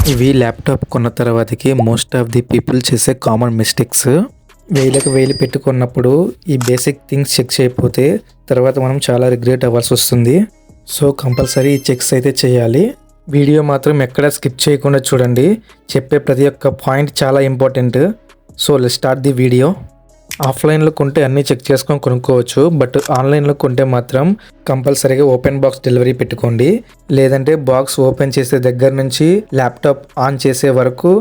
ఇవి ల్యాప్టాప్ కొన్న తర్వాతకి మోస్ట్ ఆఫ్ ది పీపుల్ చేసే కామన్ మిస్టేక్స్. వేలకు వేలు పెట్టుకున్నప్పుడు ఈ బేసిక్ థింగ్స్ చెక్ చేయకపోతే తర్వాత మనం చాలా రిగ్రెట్ అవ్వాల్సి వస్తుంది. సో కంపల్సరీ ఈ చెక్స్ అయితే చేయాలి. వీడియో మాత్రం ఎక్కడ స్కిప్ చేయకుండా చూడండి. చెప్పే ప్రతి ఒక్క పాయింట్ చాలా important. So let's start the video. ఆఫ్లైన్లో కొంటే అన్నీ చెక్ చేసుకొని కొనుక్కోవచ్చు. బట్ ఆన్లైన్లో కొంటే మాత్రం కంపల్సరీగా ఓపెన్ బాక్స్ డెలివరీ పెట్టుకోండి. లేదంటే బాక్స్ ఓపెన్ చేసే దగ్గర నుంచి ల్యాప్టాప్ ఆన్ చేసే వరకు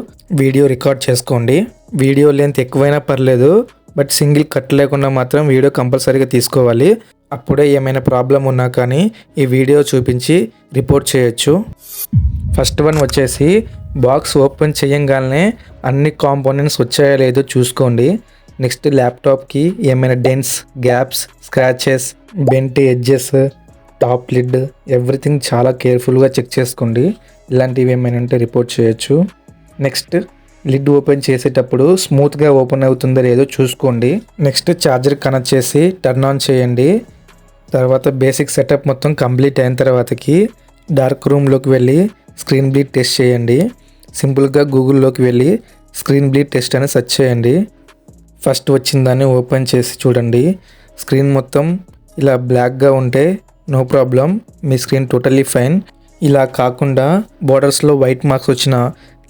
వీడియో రికార్డ్ చేసుకోండి. వీడియో లెంత్ ఎక్కువైనా పర్లేదు, బట్ సింగిల్ కట్ లేకుండా మాత్రం వీడియో కంపల్సరీగా తీసుకోవాలి. అప్పుడే ఏమైనా ప్రాబ్లం ఉన్నా కానీ ఈ వీడియో చూపించి రిపోర్ట్ చేయొచ్చు. ఫస్ట్ వన్ వచ్చేసి బాక్స్ ఓపెన్ చేయంగానే అన్ని కాంపోనెంట్స్ వచ్చాయో లేదో చూసుకోండి. నెక్స్ట్ ల్యాప్టాప్కి ఏమైనా dense, gaps, scratches, bent edges, top lid everything చాలా కేర్ఫుల్గా చెక్ చేసుకోండి. ఇలాంటివి ఏమైనా ఉంటే రిపోర్ట్ చేయొచ్చు. నెక్స్ట్ లిడ్ ఓపెన్ చేసేటప్పుడు స్మూత్గా ఓపెన్ అవుతుందో లేదో చూసుకోండి. నెక్స్ట్ ఛార్జర్ కనెక్ట్ చేసి టర్న్ ఆన్ చేయండి. తర్వాత బేసిక్ సెటప్ మొత్తం కంప్లీట్ అయిన తర్వాతకి డార్క్ రూమ్లోకి వెళ్ళి స్క్రీన్ బ్లీడ్ టెస్ట్ చేయండి. సింపుల్గా గూగుల్లోకి వెళ్ళి స్క్రీన్ బ్లీడ్ టెస్ట్ అని సెర్చ్ చేయండి. ఫస్ట్ వచ్చిందాన్ని ఓపెన్ చేసి చూడండి. స్క్రీన్ మొత్తం ఇలా బ్లాక్గా ఉంటే నో ప్రాబ్లం, మీ స్క్రీన్ టోటల్లీ ఫైన్. ఇలా కాకుండా బోర్డర్స్లో వైట్ మార్క్స్ వచ్చినా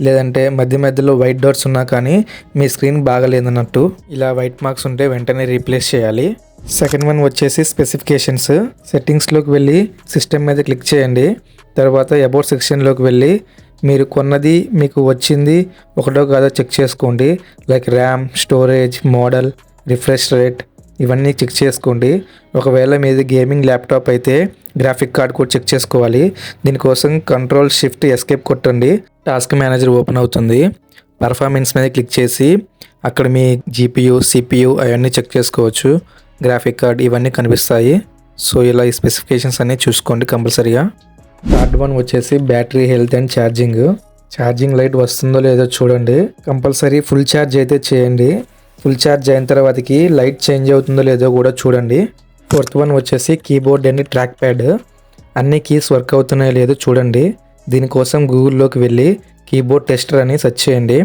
లేదంటే మధ్యలో వైట్ డాట్స్ ఉన్నా కానీ మీ స్క్రీన్ బాగలేదన్నట్టు. ఇలా వైట్ మార్క్స్ ఉంటే వెంటనే రీప్లేస్ చేయాలి. సెకండ్ వన్ వచ్చేసి స్పెసిఫికేషన్స్. సెట్టింగ్స్లోకి వెళ్ళి సిస్టమ్ మీద క్లిక్ చేయండి. తర్వాత అబౌట్ సెక్షన్లోకి వెళ్ళి మీరు కొన్నది మీకు వచ్చింది ఒకటో కాదో చెక్ చేసుకోండి. Like RAM, storage, model, refresh rate ఇవన్నీ చెక్ చేసుకోండి. ఒకవేళ మీది గేమింగ్ ల్యాప్టాప్ అయితే గ్రాఫిక్ కార్డ్ కూడా చెక్ చేసుకోవాలి. దీనికోసం Ctrl+Shift+Escape కొట్టండి. టాస్క్ మేనేజర్ ఓపెన్ అవుతుంది. పర్ఫార్మెన్స్ మీద క్లిక్ చేసి అక్కడ మీ GPU, CPU అవన్నీ చెక్ చేసుకోవచ్చు. గ్రాఫిక్ కార్డ్ ఇవన్నీ కనిపిస్తాయి. సో ఇలా ఈ స్పెసిఫికేషన్స్ అన్నీ చూసుకోండి కంపల్సరీగా. థర్డ్ వన్ వచ్చేసి battery health and charging light వస్తుందో లేదో చూడండి. కంపల్సరీ ఫుల్ ఛార్జ్ అయితే చేయండి. ఫుల్ ఛార్జ్ అయిన తర్వాతకి లైట్ చేంజ్ అవుతుందో లేదో కూడా చూడండి. ఫోర్త్ వన్ వచ్చేసి కీబోర్డ్ అండ్ ట్రాక్ ప్యాడ్ అన్ని కీస్ వర్క్ అవుతున్నాయో లేదో చూడండి. దీనికోసం గూగుల్లోకి వెళ్ళి కీబోర్డ్ టెస్టర్ అని సెర్చ్ చేయండి.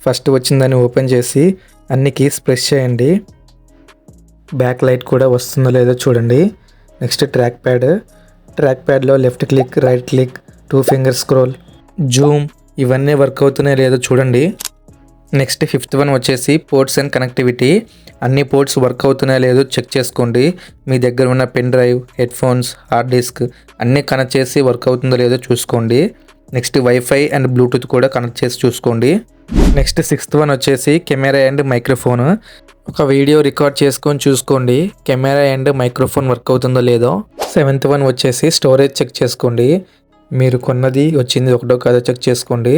ఫస్ట్ వచ్చిందని ఓపెన్ చేసి అన్ని కీస్ ప్రెస్ చేయండి. బ్యాక్ లైట్ కూడా వస్తుందో లేదో చూడండి. నెక్స్ట్ ట్రాక్ ప్యాడ్లో left click, right click, 2 finger scroll, zoom ఇవన్నీ వర్క్ అవుతున్నాయో లేదో చూడండి. నెక్స్ట్ ఫిఫ్త్ వన్ వచ్చేసి పోర్ట్స్ అండ్ కనెక్టివిటీ. అన్ని పోర్ట్స్ వర్క్ అవుతున్నాయో లేదో చెక్ చేసుకోండి. మీ దగ్గర ఉన్న pen drive, head phones, hard disk అన్నీ కనెక్ట్ చేసి వర్క్ అవుతుందో లేదో చూసుకోండి. నెక్స్ట్ వైఫై అండ్ బ్లూటూత్ కూడా కనెక్ట్ చేసి చూసుకోండి. నెక్స్ట్ సిక్స్త్ వన్ వచ్చేసి కెమెరా అండ్ మైక్రోఫోన్. ఒక వీడియో రికార్డ్ చేసుకొని చూసుకోండి కెమెరా అండ్ మైక్రోఫోన్ వర్క్ అవుతుందో లేదో. సెవెంత్ వన్ వచ్చేసి స్టోరేజ్ చెక్ చేసుకోండి. మీరు కొన్నది వచ్చింది ఒకటో కాదో చెక్ చేసుకోండి.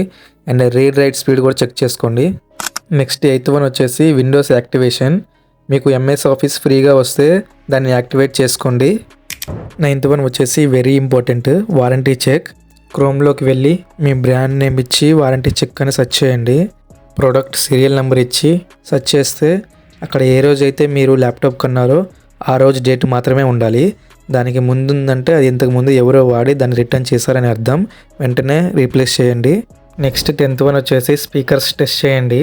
అండ్ రీడ్ రైట్ స్పీడ్ కూడా చెక్ చేసుకోండి. నెక్స్ట్ ఎయిత్ వన్ వచ్చేసి విండోస్ యాక్టివేషన్. మీకు MS ఆఫీస్ ఫ్రీగా వస్తే దాన్ని యాక్టివేట్ చేసుకోండి. నైన్త్ వన్ వచ్చేసి వెరీ ఇంపార్టెంట్, వారంటీ చెక్. క్రోమ్లోకి వెళ్ళి మీ బ్రాండ్ నేమ్ ఇచ్చి వారంటీ చెక్ అని సెర్చ్ చేయండి. ప్రోడక్ట్ సీరియల్ నెంబర్ ఇచ్చి సెర్చ్ చేస్తే అక్కడ ఏ రోజు అయితే మీరు ల్యాప్టాప్ కొన్నారో ఆ రోజు డేట్ మాత్రమే ఉండాలి. దానికి ముందు ఉందంటే అది ఇంతకుముందు ఎవరో వాడి దాన్ని రిటర్న్ చేశారని అర్థం. వెంటనే రీప్లేస్ చేయండి. నెక్స్ట్ 10th వన్ వచ్చేసి స్పీకర్స్ టెస్ట్ చేయండి.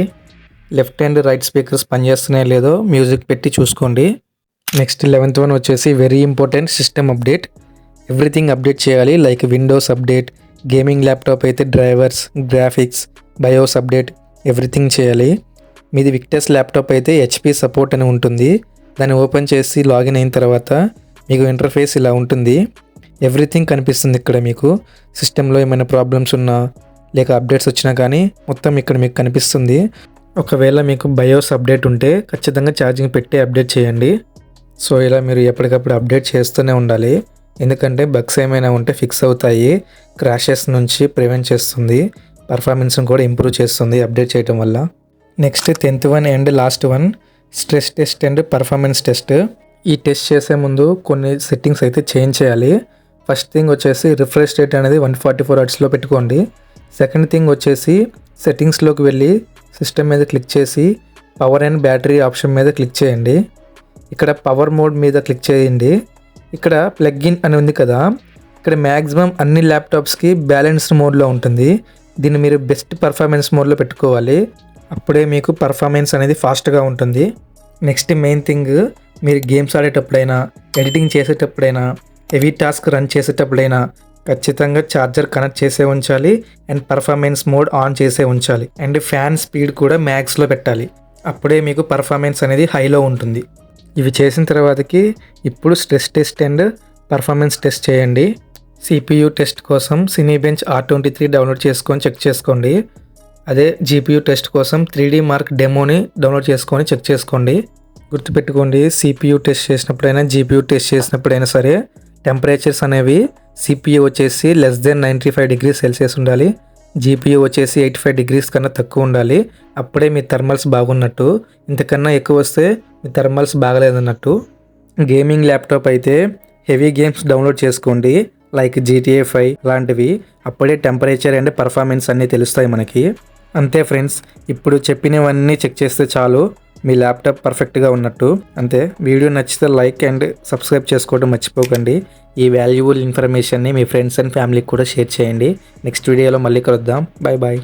లెఫ్ట్ అండ్ రైట్ స్పీకర్స్ పనిచేస్తున్నాయో లేదో మ్యూజిక్ పెట్టి చూసుకోండి. నెక్స్ట్ 11th వన్ వచ్చేసి very important, system update. Everything update చేయాలి. Like Windows update, gaming laptop అయితే drivers, graphics, BIOS update everything చేయాలి. మీది విక్టస్ ల్యాప్టాప్ అయితే HP సపోర్ట్ అని ఉంటుంది. దాన్ని ఓపెన్ చేసి లాగిన్ అయిన తర్వాత మీకు ఇంటర్ఫేస్ ఇలా ఉంటుంది. ఎవ్రీథింగ్ కనిపిస్తుంది ఇక్కడ. మీకు సిస్టంలో ఏమైనా ప్రాబ్లమ్స్ ఉన్నా లేక అప్డేట్స్ వచ్చినా కానీ మొత్తం ఇక్కడ మీకు కనిపిస్తుంది. ఒకవేళ మీకు బయోస్ అప్డేట్ ఉంటే ఖచ్చితంగా ఛార్జింగ్ పెట్టి అప్డేట్ చేయండి. సో ఇలా మీరు ఎప్పటికప్పుడు అప్డేట్ చేస్తూనే ఉండాలి. ఎందుకంటే బగ్స్ ఏమైనా ఉంటే ఫిక్స్ అవుతాయి. క్రాషెస్ నుంచి ప్రివెంట్ చేస్తుంది. పర్ఫార్మెన్స్ని కూడా ఇంప్రూవ్ చేస్తుంది అప్డేట్ చేయడం వల్ల. Next 10th one and last one stress test and performance test. ఈ టెస్ట్ చేసే ముందు కొన్ని సెట్టింగ్స్ అయితే చేంజ్ చేయాలి. ఫస్ట్ థింగ్ వచ్చేసి రిఫ్రెష్ రేట్ అనేది 144 Hzలో పెట్టుకోండి. సెకండ్ థింగ్ వచ్చేసి సెట్టింగ్స్లోకి వెళ్ళి సిస్టమ్ మీద క్లిక్ చేసి పవర్ అండ్ బ్యాటరీ ఆప్షన్ మీద క్లిక్ చేయండి. ఇక్కడ పవర్ మోడ్ మీద క్లిక్ చేయండి. ఇక్కడ ప్లగ్ ఇన్ అని ఉంది కదా, ఇక్కడ మ్యాక్సిమం అన్ని ల్యాప్టాప్స్కి బ్యాలెన్స్డ్ మోడ్లో ఉంటుంది. దీన్ని మీరు బెస్ట్ పర్ఫార్మెన్స్ మోడ్లో పెట్టుకోవాలి. అప్పుడే మీకు పర్ఫార్మెన్స్ అనేది ఫాస్ట్గా ఉంటుంది. నెక్స్ట్ మెయిన్ థింగ్, మీరు గేమ్స్ ఆడేటప్పుడైనా, ఎడిటింగ్ చేసేటప్పుడైనా, హెవీ టాస్క్ రన్ చేసేటప్పుడైనా ఖచ్చితంగా ఛార్జర్ కనెక్ట్ చేసే ఉంచాలి అండ్ పర్ఫార్మెన్స్ మోడ్ ఆన్ చేసే ఉంచాలి. అండ్ ఫ్యాన్ స్పీడ్ కూడా మ్యాక్స్లో పెట్టాలి. అప్పుడే మీకు పర్ఫార్మెన్స్ అనేది హైలో ఉంటుంది. ఇవి చేసిన తర్వాతకి ఇప్పుడు stress test and performance test చేయండి. CPU టెస్ట్ కోసం సినీబెంచ్ R23 డౌన్లోడ్ చేసుకొని చెక్ చేసుకోండి. అదే GPU టెస్ట్ కోసం 3D మార్క్ డెమోని డౌన్లోడ్ చేసుకొని చెక్ చేసుకోండి. గుర్తుపెట్టుకోండి, CPU టెస్ట్ చేసినప్పుడైనా GPU టెస్ట్ చేసినప్పుడైనా సరే టెంపరేచర్స్ అనేవి CPU వచ్చేసి <95°C ఉండాలి, GPU వచ్చేసి 85° కన్నా తక్కువ ఉండాలి. అప్పుడే మీ థర్మల్స్ బాగున్నట్టు. ఇంతకన్నా ఎక్కువ వస్తే మీ థర్మల్స్ బాగలేదన్నట్టు. గేమింగ్ ల్యాప్టాప్ అయితే హెవీ గేమ్స్ డౌన్లోడ్ చేసుకోండి, లైక్ GTA 5 లాంటివి. అప్పుడే టెంపరేచర్ అండ్ పర్ఫార్మెన్స్ అన్నీ తెలుస్తాయి మనకి. అంతే ఫ్రెండ్స్, ఇప్పుడు చెప్పినవన్నీ చెక్ చేస్తే చాలు మీ ల్యాప్టాప్ పర్ఫెక్ట్గా ఉన్నట్టు. అంతే. వీడియో నచ్చితే లైక్ అండ్ సబ్స్క్రైబ్ చేసుకోవడం మర్చిపోకండి. ఈ వాల్యుబుల్ ఇన్ఫర్మేషన్ని మీ ఫ్రెండ్స్ అండ్ ఫ్యామిలీకి కూడా షేర్ చేయండి. నెక్స్ట్ వీడియోలో మళ్ళీ కలుద్దాం. Bye bye.